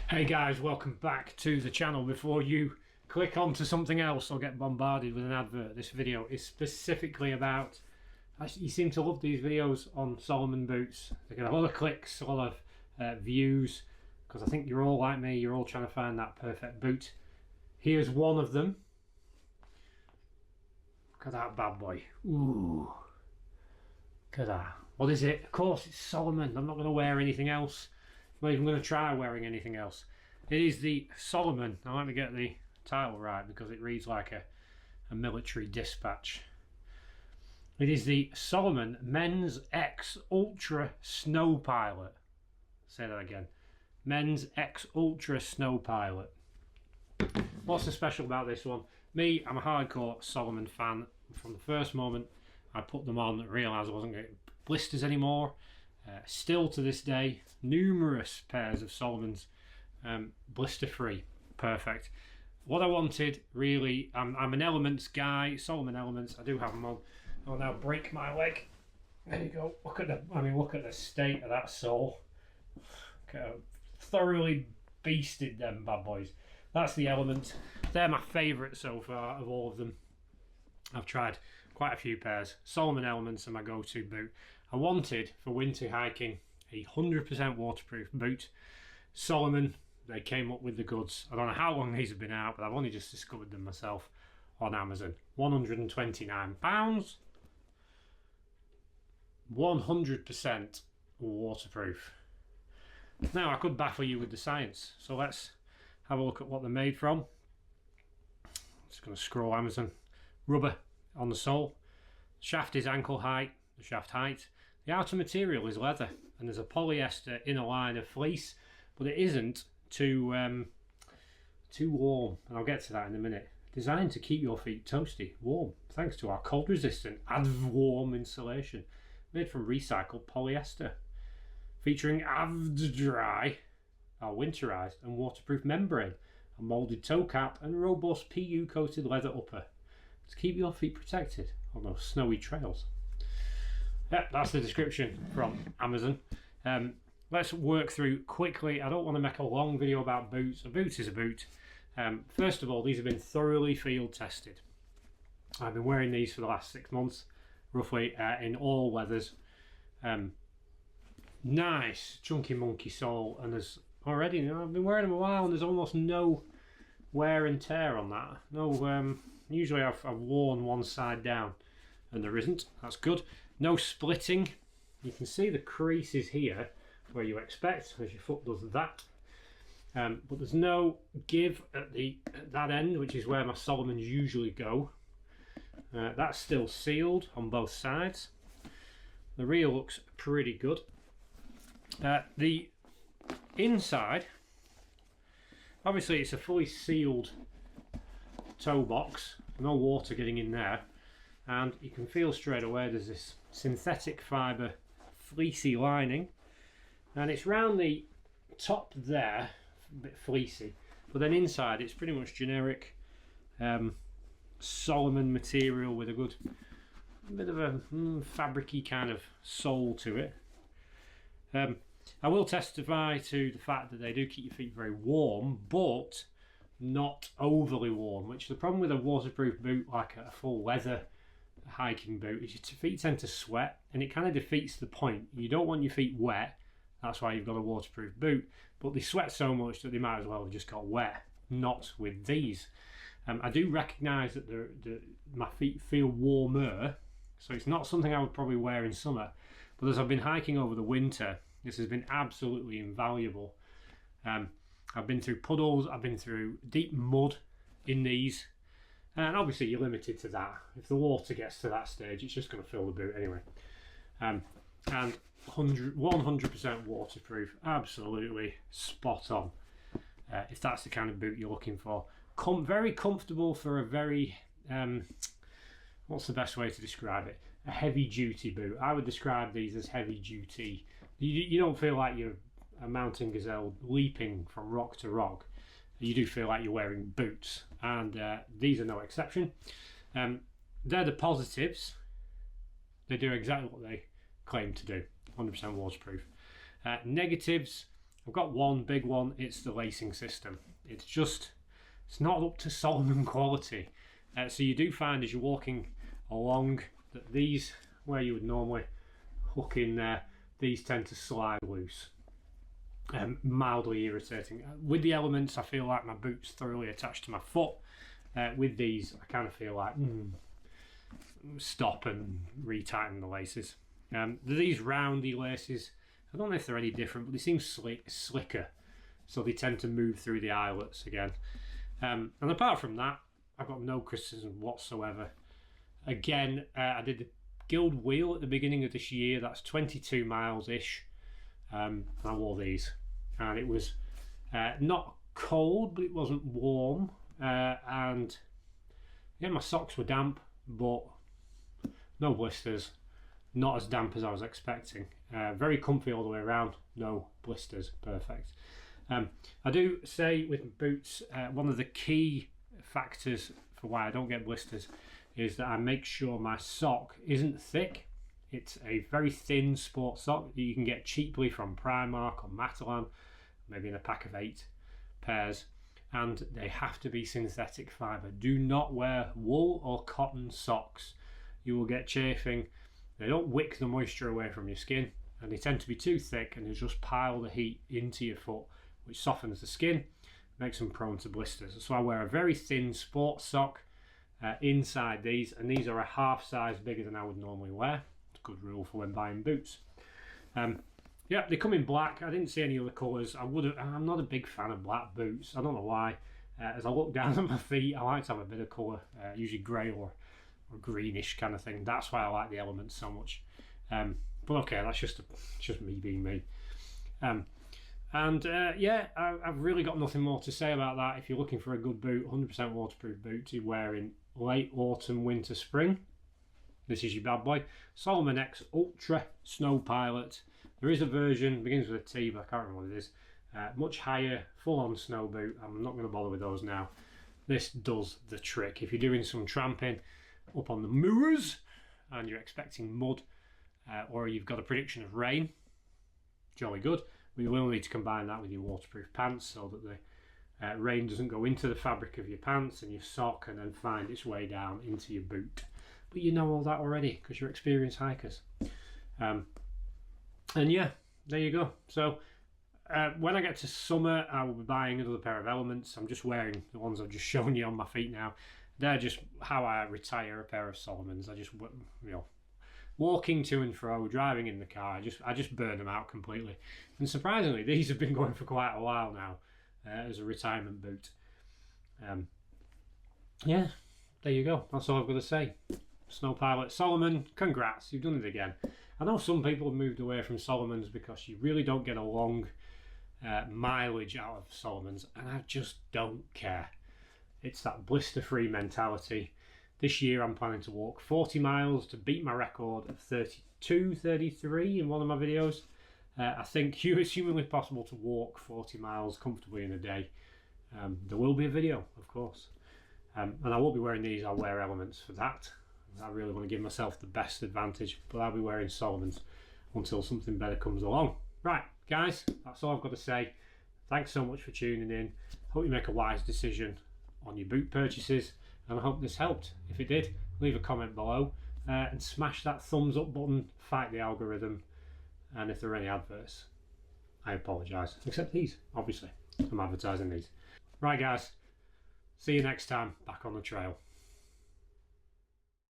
Hey guys, welcome back to the channel. Before you click onto something else or get bombarded with an advert, this video is specifically about, you seem to love these videos on Salomon boots. They get a lot of clicks, a lot of views, because I think you're all like me, you're all trying to find that perfect boot. Here's one of them. Look at that bad boy. Ooh. Look at that. What is it? Of course it's Salomon. I'm not going to wear anything else. I'm not even going to try wearing anything else. It is the Salomon. Now let me get the title right because it reads like a military dispatch. It is the Salomon Men's X Ultra Snowpilot. Say that again. Men's X Ultra Snowpilot. What's so special about this one? Me, I'm a hardcore Salomon fan. From the first moment I put them on, I realised I wasn't getting blisters anymore. Still to this day, numerous pairs of Salomons, blister free, perfect. What I wanted really, I'm an Elements guy, Salomon Elements. I do have them on. I'll now break my leg. There you go. Look at the state of that sole. Okay, thoroughly beasted them bad boys. That's the Element. They're my favourite so far of all of them. I've tried quite a few pairs. Salomon Elements are my go-to boot. I wanted for winter hiking a 100% waterproof boot. Salomon, they came up with the goods. I don't know how long these have been out, but I've only just discovered them myself on Amazon. £129. 100% waterproof. Now I could baffle you with the science, so let's have a look at what they're made from. I'm just going to scroll Amazon. Rubber on the sole. Shaft is ankle height, the shaft height. The outer material is leather, and there's a polyester inner line of fleece, but it isn't too warm, and I'll get to that in a minute. Designed to keep your feet toasty, warm, thanks to our cold resistant AvWarm insulation, made from recycled polyester. Featuring AvDry, our winterized and waterproof membrane, a molded toe cap, and robust PU coated leather upper to keep your feet protected on those snowy trails. Yep, that's the description from Amazon. Let's work through quickly. I don't want to make a long video about boots. A boot is a boot. First of all, these have been thoroughly field tested. I've been wearing these for the last 6 months, roughly, in all weathers. Nice chunky monkey sole, and there's already, I've been wearing them a while, and there's almost no wear and tear on that. No, usually I've worn one side down and there isn't. That's good. No splitting. You can see the creases here where you expect as your foot does that, but there's no give at that end, which is where my Salomons usually go. That's still sealed on both sides. The rear looks pretty good. The inside, obviously it's a fully sealed toe box, no water getting in there, and you can feel straight away there's this synthetic fibre fleecy lining, and it's round the top there, a bit fleecy, but then inside it's pretty much generic Salomon material with a good bit of a fabricy kind of sole to it. I will testify to the fact that they do keep your feet very warm, but not overly warm, which is the problem with a waterproof boot like a full leather hiking boot, is your feet tend to sweat, and it kind of defeats the point. You don't want your feet wet, that's why you've got a waterproof boot, but they sweat so much that they might as well have just got wet. Not with these. I do recognise that my feet feel warmer, so it's not something I would probably wear in summer, but as I've been hiking over the winter, this has been absolutely invaluable. I've been through puddles, I've been through deep mud in these, and obviously you're limited to that. If the water gets to that stage, it's just going to fill the boot anyway. And 100% waterproof, absolutely spot on. If that's the kind of boot you're looking for. Very comfortable for a very, what's the best way to describe it? A heavy duty boot. I would describe these as heavy duty. You don't feel like you're a mountain gazelle leaping from rock to rock. You do feel like you're wearing boots, and these are no exception. They're the positives. They do exactly what they claim to do, 100% waterproof. Negatives, I've got one big one. It's the lacing system. It's not up to Salomon quality. So you do find as you're walking along that these, where you would normally hook in there, these tend to slide loose. Mildly irritating. With the Elements, I feel like my boot's thoroughly attached to my foot. With these, I kind of feel like stop and retighten the laces. These roundy laces, I don't know if they're any different, but they seem slicker, so they tend to move through the eyelets again. And apart from that, I've got no criticism whatsoever. Again, I did the Guild Wheel at the beginning of this year. That's 22 miles ish. And I wore these, and it was not cold, but it wasn't warm. And yeah, my socks were damp, but no blisters. Not as damp as I was expecting. Very comfy all the way around. No blisters. Perfect. I do say with boots, one of the key factors for why I don't get blisters is that I make sure my sock isn't thick. It's a very thin sports sock that you can get cheaply from Primark or Matalan, maybe in a pack of 8 pairs, and they have to be synthetic fibre. Do not wear wool or cotton socks. You will get chafing. They don't wick the moisture away from your skin, and they tend to be too thick, and they just pile the heat into your foot, which softens the skin, makes them prone to blisters. So I wear a very thin sports sock inside these, and these are a half size bigger than I would normally wear. It's a good rule for when buying boots. Yeah, they come in black. I didn't see any other colours. I'm not a big fan of black boots. I don't know why. As I look down at my feet, I like to have a bit of colour, usually grey or greenish kind of thing. That's why I like the Elements so much. But okay, that's just me being me. Yeah, I've really got nothing more to say about that. If you're looking for a good boot, 100% waterproof boot to wear in late autumn, winter, spring, this is your bad boy. Salomon X Ultra Snowpilot. There is a version, begins with a T, but I can't remember what it is. Much higher, full-on snow boot. I'm not going to bother with those now. This does the trick. If you're doing some tramping up on the moors and you're expecting mud, or you've got a prediction of rain, jolly good. But you will need to combine that with your waterproof pants so that the rain doesn't go into the fabric of your pants and your sock and then find its way down into your boot. But you know all that already because you're experienced hikers. And yeah, there you go. So when I get to summer, I will be buying another pair of Elements. I'm just wearing the ones I've just shown you on my feet now. They're just how I retire a pair of Salomons. I just, walking to and fro, driving in the car, I just burn them out completely. And surprisingly, these have been going for quite a while now as a retirement boot. Yeah, there you go. That's all I've got to say. Snowpilot, Salomon, congrats, you've done it again. I know some people have moved away from Salomons because you really don't get a long mileage out of Salomons, and I just don't care. It's that blister-free mentality. This year I'm planning to walk 40 miles to beat my record of 32, 33 in one of my videos. I think it's humanly possible to walk 40 miles comfortably in a day. There will be a video, of course. And I won't be wearing these, I'll wear Elements for that. I really want to give myself the best advantage, but I'll be wearing Salomons until something better comes along. Right, guys, that's all I've got to say. Thanks so much for tuning in. Hope you make a wise decision on your boot purchases, and I hope this helped. If it did, leave a comment below and smash that thumbs up button, fight the algorithm, and if there are any adverts, I apologise. Except these, obviously. I'm advertising these. Right guys, see you next time, back on the trail.